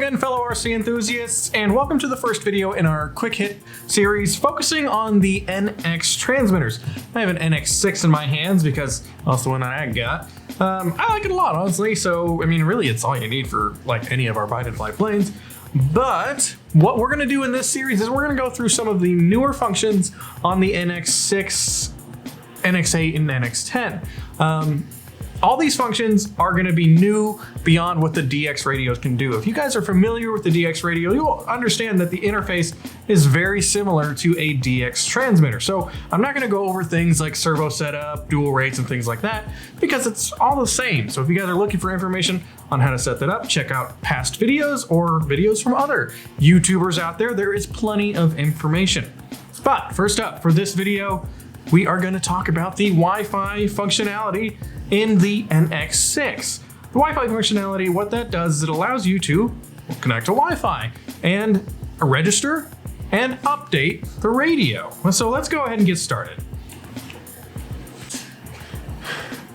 again, fellow RC enthusiasts, and welcome to the first video in our quick hit series focusing on the NX transmitters. I have an NX6 in my hands because that's the one I got. I like it a lot, honestly, so I mean, really it's all you need for like any of our buy-and-fly planes. But what we're gonna do in this series is we're gonna go through some of the newer functions on the NX6, NX8, and NX10. All these functions are going to be new beyond what the DX radios can do. If you guys are familiar with the DX radio, you'll understand that the interface is very similar to a DX transmitter. So I'm not going to go over things like servo setup, dual rates, and things like that, because it's all the same. So if you guys are looking for information on how to set that up, check out past videos or videos from other YouTubers out there. There is plenty of information. But first up, for this video, we are going to talk about the Wi-Fi functionality in the NX6. The Wi-Fi functionality, what that does is it allows you to connect to Wi-Fi and register and update the radio. So let's go ahead and get started.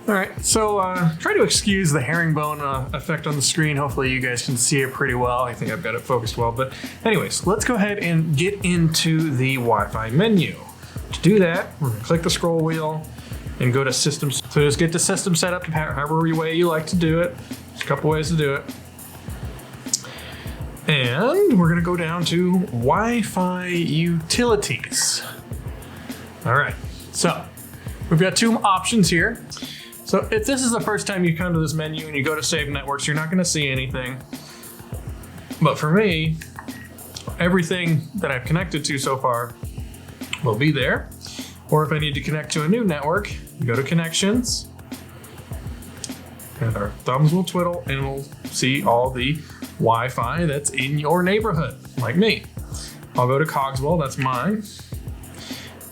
All right, so try to excuse the herringbone effect on the screen. Hopefully you guys can see it pretty well. I think I've got it focused well, but anyways, let's go ahead and get into the Wi-Fi menu. To do that, we're gonna click the scroll wheel and go to system. So just get the system set up however way you like to do it. There's a couple ways to do it. And we're gonna go down to Wi-Fi utilities. All right, so we've got two options here. So if this is the first time you come to this menu and you go to save networks, you're not gonna see anything. But for me, everything that I've connected to so far will be there. Or if I need to connect to a new network, you go to connections, and our thumbs will twiddle and we'll see all the Wi-Fi that's in your neighborhood, like me. I'll go to Cogswell, that's mine.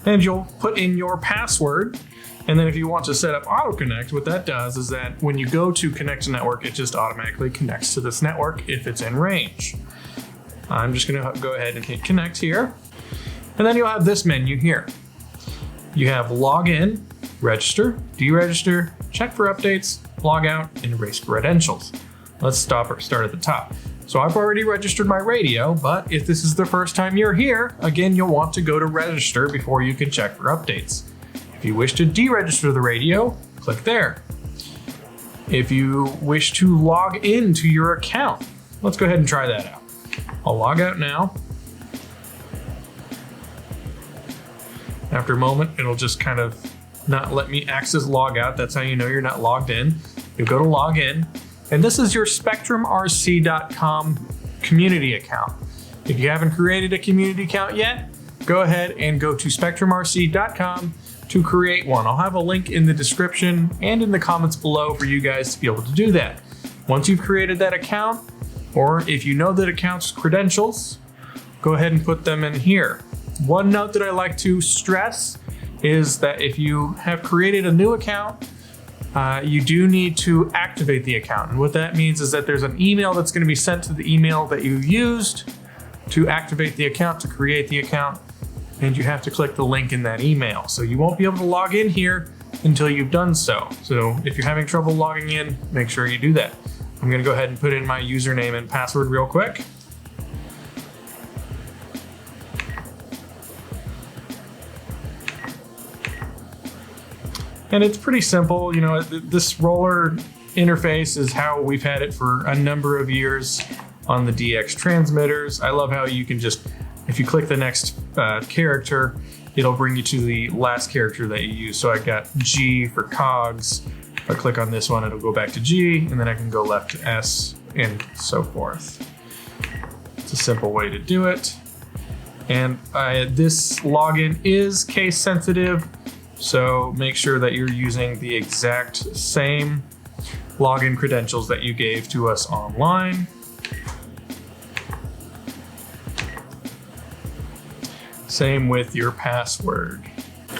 And you'll put in your password. And then if you want to set up auto connect, what that does is that when you go to connect to network, it just automatically connects to this network if it's in range. I'm just gonna go ahead and hit connect here. And then you'll have this menu here. You have login, register, deregister, check for updates, log out, and erase credentials. Let's start at the top. So I've already registered my radio, but if this is the first time you're here, again, you'll want to go to register before you can check for updates. If you wish to deregister the radio, click there. If you wish to log into your account, let's go ahead and try that out. I'll log out now. After a moment, it'll just kind of not let me access logout. That's how you know you're not logged in. You go to login, and this is your SpektrumRC.com community account. If you haven't created a community account yet, go ahead and go to SpektrumRC.com to create one. I'll have a link in the description and in the comments below for you guys to be able to do that. Once you've created that account, or if you know that account's credentials, go ahead and put them in here. One note that I like to stress is that if you have created a new account, you do need to activate the account. And what that means is that there's an email that's going to be sent to the email that you used to activate the account, to create the account, and you have to click the link in that email. So you won't be able to log in here until you've done so. So if you're having trouble logging in, make sure you do that. I'm going to go ahead and put in my username and password real quick. And it's pretty simple. You know, this roller interface is how we've had it for a number of years on the DX transmitters. I love how you can just, if you click the next character, it'll bring you to the last character that you use. So I got G for cogs. If I click on this one, it'll go back to G, and then I can go left to S and so forth. It's a simple way to do it. And this login is case sensitive. So make sure that you're using the exact same login credentials that you gave to us online. Same with your password.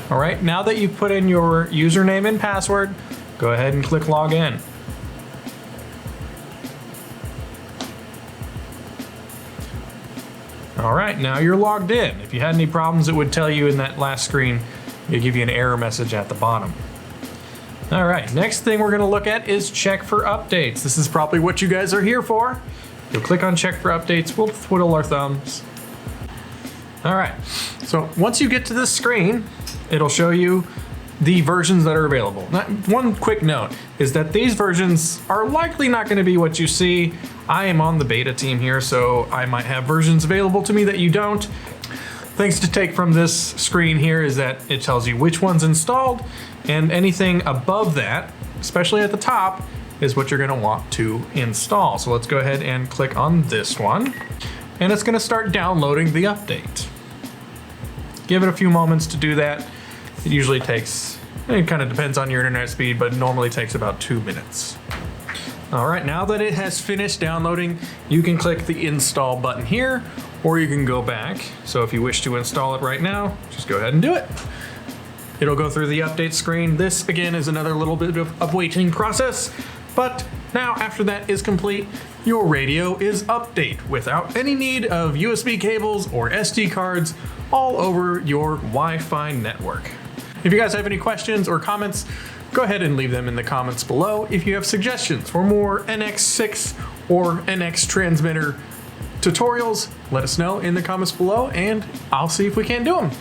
All right, now that you've put in your username and password, go ahead and click login. All right, now you're logged in. If you had any problems, it would tell you in that last screen. It'll give you an error message at the bottom. All right, next thing we're gonna look at is check for updates. This is probably what you guys are here for. You'll click on check for updates. We'll twiddle our thumbs. All right, so once you get to this screen, it'll show you the versions that are available. Now, one quick note is that these versions are likely not going to be what you see. I am on the beta team here, so I might have versions available to me that you don't. Things to take from this screen here is that it tells you which one's installed, and anything above that, especially at the top, is what you're going to want to install. So let's go ahead and click on this one, and it's going to start downloading the update. Give it a few moments to do that. It usually takes, it kind of depends on your internet speed, but it normally takes about 2 minutes. All right, now that it has finished downloading, you can click the install button here, or you can go back. So if you wish to install it right now, just go ahead and do it. It'll go through the update screen. This again is another little bit of a waiting process, but now after that is complete, your radio is update without any need of USB cables or SD cards all over your Wi-Fi network. If you guys have any questions or comments, go ahead and leave them in the comments below. If you have suggestions for more NX6 or NX transmitter tutorials, let us know in the comments below and I'll see if we can do them.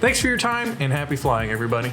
Thanks for your time and happy flying, everybody.